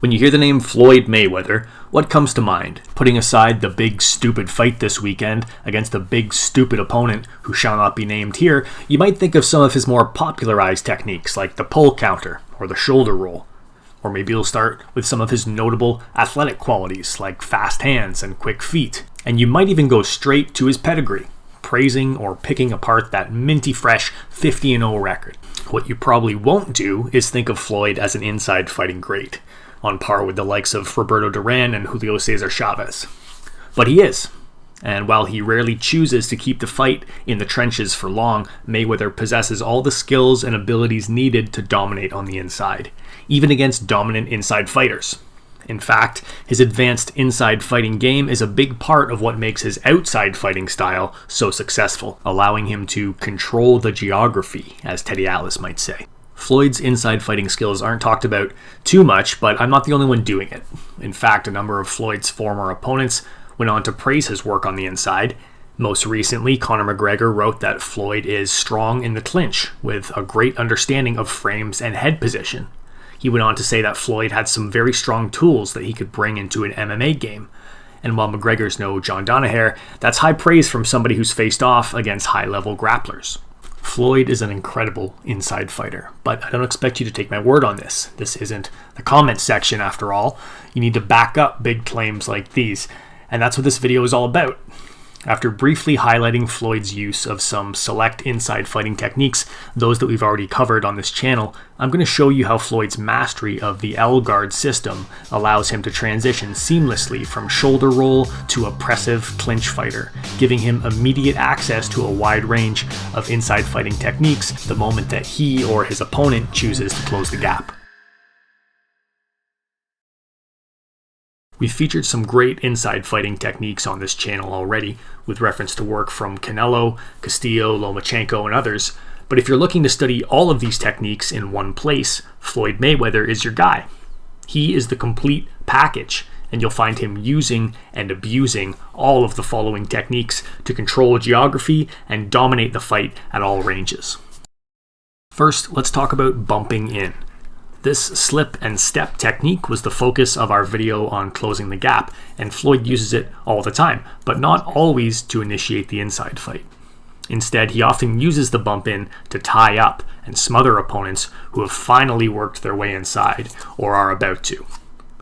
When you hear the name Floyd Mayweather, what comes to mind? Putting aside the big stupid fight this weekend against a big stupid opponent who shall not be named here, you might think of some of his more popularized techniques like the pull counter or the shoulder roll. Or maybe you'll start with some of his notable athletic qualities like fast hands and quick feet. And you might even go straight to his pedigree, praising or picking apart that minty fresh 50-0 record. What you probably won't do is think of Floyd as an inside fighting great, on par with the likes of Roberto Duran and Julio Cesar Chavez. But he is. And while he rarely chooses to keep the fight in the trenches for long, Mayweather possesses all the skills and abilities needed to dominate on the inside, even against dominant inside fighters. In fact, his advanced inside fighting game is a big part of what makes his outside fighting style so successful, allowing him to control the geography, as Teddy Atlas might say. Floyd's inside fighting skills aren't talked about too much, but I'm not the only one doing it. In fact, a number of Floyd's former opponents went on to praise his work on the inside. Most recently, Conor McGregor wrote that Floyd is strong in the clinch, with a great understanding of frames and head position. He went on to say that Floyd had some very strong tools that he could bring into an MMA game. And while McGregor's no John Danaher, that's high praise from somebody who's faced off against high-level grapplers. Floyd is an incredible inside fighter, but I don't expect you to take my word on this. This isn't the comment section after all. You need to back up big claims like these, and that's what this video is all about. After briefly highlighting Floyd's use of some select inside fighting techniques, those that we've already covered on this channel, I'm going to show you how Floyd's mastery of the L-guard system allows him to transition seamlessly from shoulder roll to oppressive clinch fighter, giving him immediate access to a wide range of inside fighting techniques the moment that he or his opponent chooses to close the gap. We've featured some great inside fighting techniques on this channel already, with reference to work from Canelo, Castillo, Lomachenko, and others, but if you're looking to study all of these techniques in one place, Floyd Mayweather is your guy. He is the complete package, and you'll find him using and abusing all of the following techniques to control geography and dominate the fight at all ranges. First, let's talk about bumping in. This slip and step technique was the focus of our video on closing the gap, and Floyd uses it all the time, but not always to initiate the inside fight. Instead, he often uses the bump in to tie up and smother opponents who have finally worked their way inside or are about to.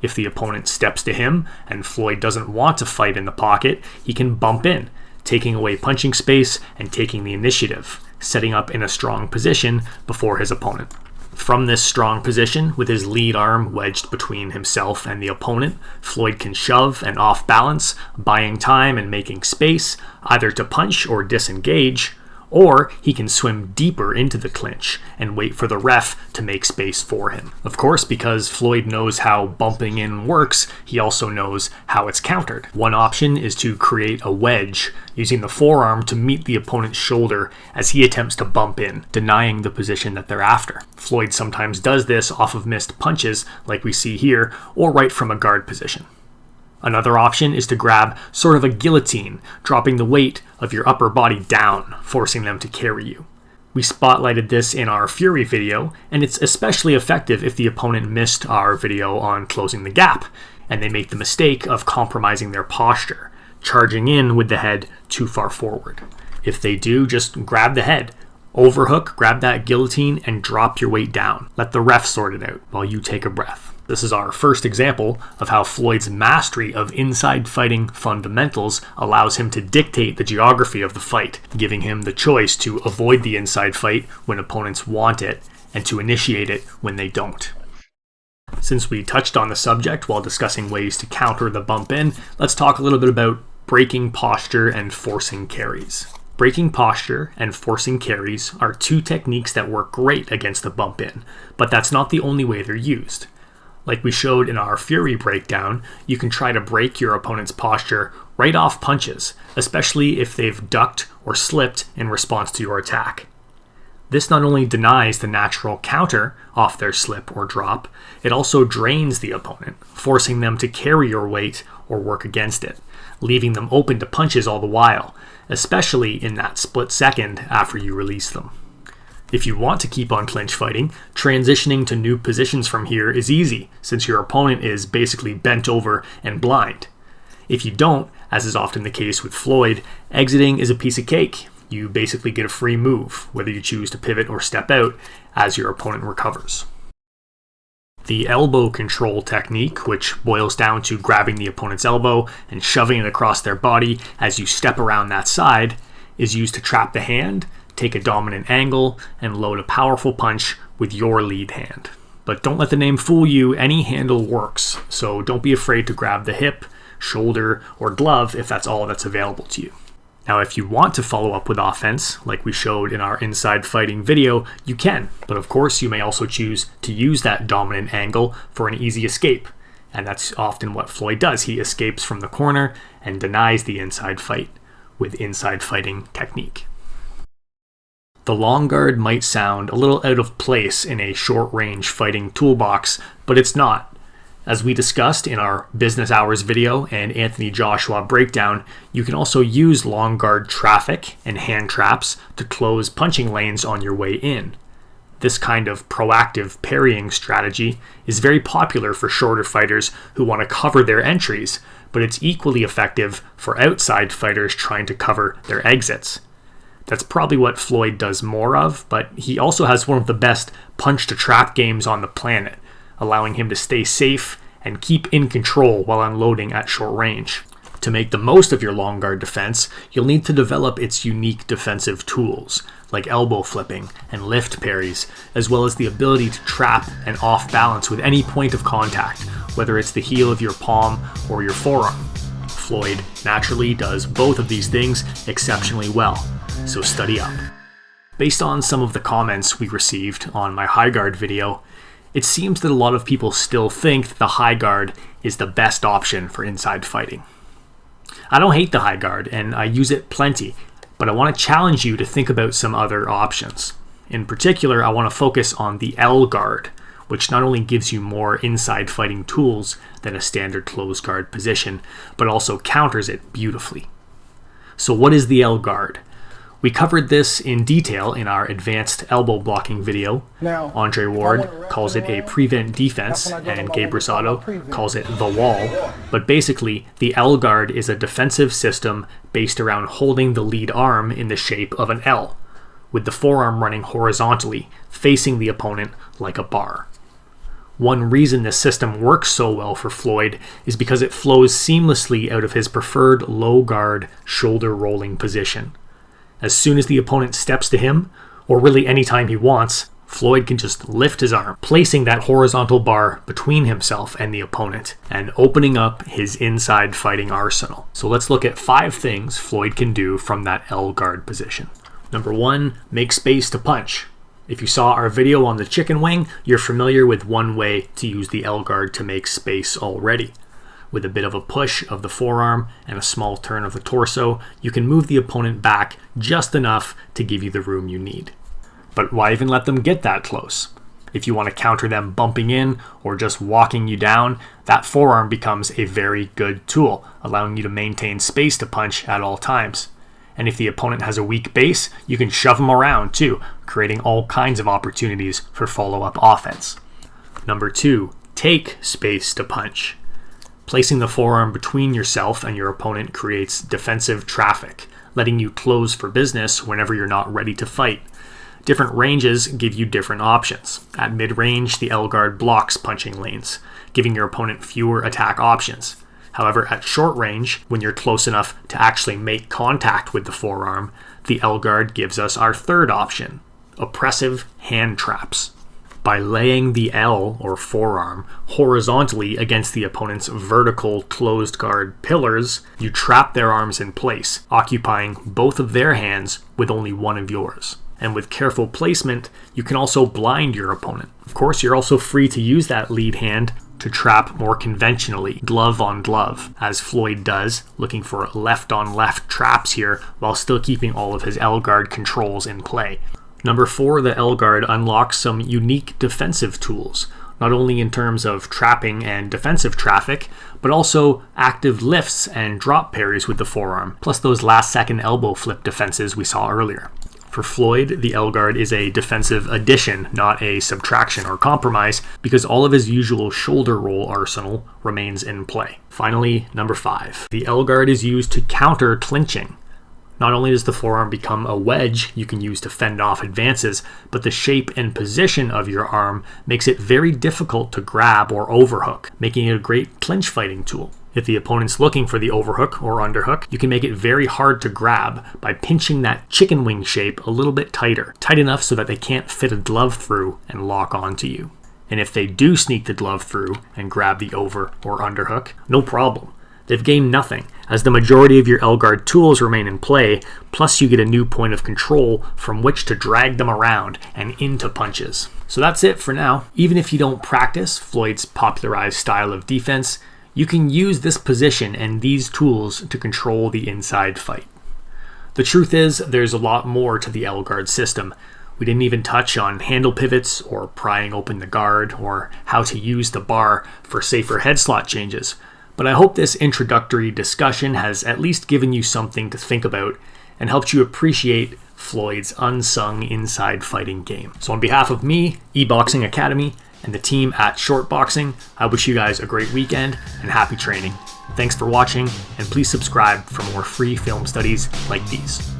If the opponent steps to him and Floyd doesn't want to fight in the pocket, he can bump in, taking away punching space and taking the initiative, setting up in a strong position before his opponent. From this strong position, with his lead arm wedged between himself and the opponent, Floyd can shove and off balance, buying time and making space, either to punch or disengage, or he can swim deeper into the clinch and wait for the ref to make space for him. Of course, because Floyd knows how bumping in works, he also knows how it's countered. One option is to create a wedge, using the forearm to meet the opponent's shoulder as he attempts to bump in, denying the position that they're after. Floyd sometimes does this off of missed punches, like we see here, or right from a guard position. Another option is to grab sort of a guillotine, dropping the weight of your upper body down, forcing them to carry you. We spotlighted this in our Fury video, and it's especially effective if the opponent missed our video on closing the gap, and they make the mistake of compromising their posture, charging in with the head too far forward. If they do, just grab the head, overhook, grab that guillotine, and drop your weight down. Let the ref sort it out while you take a breath. This is our first example of how Floyd's mastery of inside fighting fundamentals allows him to dictate the geography of the fight, giving him the choice to avoid the inside fight when opponents want it and to initiate it when they don't. Since we touched on the subject while discussing ways to counter the bump in, let's talk a little bit about breaking posture and forcing carries. Breaking posture and forcing carries are two techniques that work great against the bump in, but that's not the only way they're used. Like we showed in our Fury breakdown, you can try to break your opponent's posture right off punches, especially if they've ducked or slipped in response to your attack. This not only denies the natural counter off their slip or drop, it also drains the opponent, forcing them to carry your weight or work against it, leaving them open to punches all the while, especially in that split second after you release them. If you want to keep on clinch fighting, transitioning to new positions from here is easy, since your opponent is basically bent over and blind. If you don't, as is often the case with Floyd, exiting is a piece of cake. You basically get a free move, whether you choose to pivot or step out as your opponent recovers. The elbow control technique, which boils down to grabbing the opponent's elbow and shoving it across their body as you step around that side, is used to trap the hand, take a dominant angle, and load a powerful punch with your lead hand. But don't let the name fool you, any handle works, so don't be afraid to grab the hip, shoulder, or glove if that's all that's available to you. Now, if you want to follow up with offense, like we showed in our inside fighting video, you can, but of course you may also choose to use that dominant angle for an easy escape, and that's often what Floyd does. He escapes from the corner and denies the inside fight with inside fighting technique. The long guard might sound a little out of place in a short-range fighting toolbox, but it's not. As we discussed in our business hours video and Anthony Joshua breakdown, you can also use long guard traffic and hand traps to close punching lanes on your way in. This kind of proactive parrying strategy is very popular for shorter fighters who want to cover their entries, but it's equally effective for outside fighters trying to cover their exits. That's probably what Floyd does more of, but he also has one of the best punch-to-trap games on the planet, allowing him to stay safe and keep in control while unloading at short range. To make the most of your long guard defense, you'll need to develop its unique defensive tools, like elbow flipping and lift parries, as well as the ability to trap and off balance with any point of contact, whether it's the heel of your palm or your forearm. Floyd naturally does both of these things exceptionally well, so study up. Based on some of the comments we received on my high guard video, it seems that a lot of people still think that the high guard is the best option for inside fighting. I don't hate the high guard, and I use it plenty, but I want to challenge you to think about some other options. In particular, I want to focus on the L guard, which not only gives you more inside fighting tools than a standard closed guard position, but also counters it beautifully. So what is the L guard? We covered this in detail in our advanced elbow blocking video. Now, Andre Ward calls it a prevent defense, and Gabe Rosado calls it the wall. But basically, the L guard is a defensive system based around holding the lead arm in the shape of an L, with the forearm running horizontally, facing the opponent like a bar. One reason this system works so well for Floyd is because it flows seamlessly out of his preferred low guard shoulder rolling position. As soon as the opponent steps to him, or really anytime he wants, Floyd can just lift his arm, placing that horizontal bar between himself and the opponent, and opening up his inside fighting arsenal. So let's look at 5 things Floyd can do from that L guard position. Number 1, make space to punch. If you saw our video on the chicken wing, you're familiar with one way to use the L guard to make space already. With a bit of a push of the forearm and a small turn of the torso, you can move the opponent back just enough to give you the room you need. But why even let them get that close? If you want to counter them bumping in or just walking you down, that forearm becomes a very good tool, allowing you to maintain space to punch at all times. And if the opponent has a weak base, you can shove them around too, creating all kinds of opportunities for follow-up offense. Number 2, take space to punch. Placing the forearm between yourself and your opponent creates defensive traffic, letting you close for business whenever you're not ready to fight. Different ranges give you different options. At mid-range, the L guard blocks punching lanes, giving your opponent fewer attack options. However, at short range, when you're close enough to actually make contact with the forearm, the L guard gives us our third option, oppressive hand traps. By laying the L, or forearm, horizontally against the opponent's vertical closed guard pillars, you trap their arms in place, occupying both of their hands with only one of yours. And with careful placement, you can also blind your opponent. Of course, you're also free to use that lead hand to trap more conventionally, glove on glove, as Floyd does, looking for left on left traps here while still keeping all of his L guard controls in play. Number 4, the L guard unlocks some unique defensive tools, not only in terms of trapping and defensive traffic, but also active lifts and drop parries with the forearm, plus those last second elbow flip defenses we saw earlier. For Floyd, the L guard is a defensive addition, not a subtraction or compromise, because all of his usual shoulder roll arsenal remains in play. Finally, number 5. The L guard is used to counter clinching. Not only does the forearm become a wedge you can use to fend off advances, but the shape and position of your arm makes it very difficult to grab or overhook, making it a great clinch fighting tool. If the opponent's looking for the overhook or underhook, you can make it very hard to grab by pinching that chicken wing shape a little bit tighter, tight enough so that they can't fit a glove through and lock onto you. And if they do sneak the glove through and grab the over or underhook, no problem. They've gained nothing, as the majority of your L guard tools remain in play, plus you get a new point of control from which to drag them around and into punches. So that's it for now. Even if you don't practice Floyd's popularized style of defense, you can use this position and these tools to control the inside fight. The truth is, there's a lot more to the L guard system. We didn't even touch on handle pivots or prying open the guard or how to use the bar for safer head slot changes. But I hope this introductory discussion has at least given you something to think about and helped you appreciate Floyd's unsung inside fighting game. So on behalf of me, eBoxing Academy, and the team at Short Boxing, I wish you guys a great weekend and happy training. Thanks for watching, and please subscribe for more free film studies like these.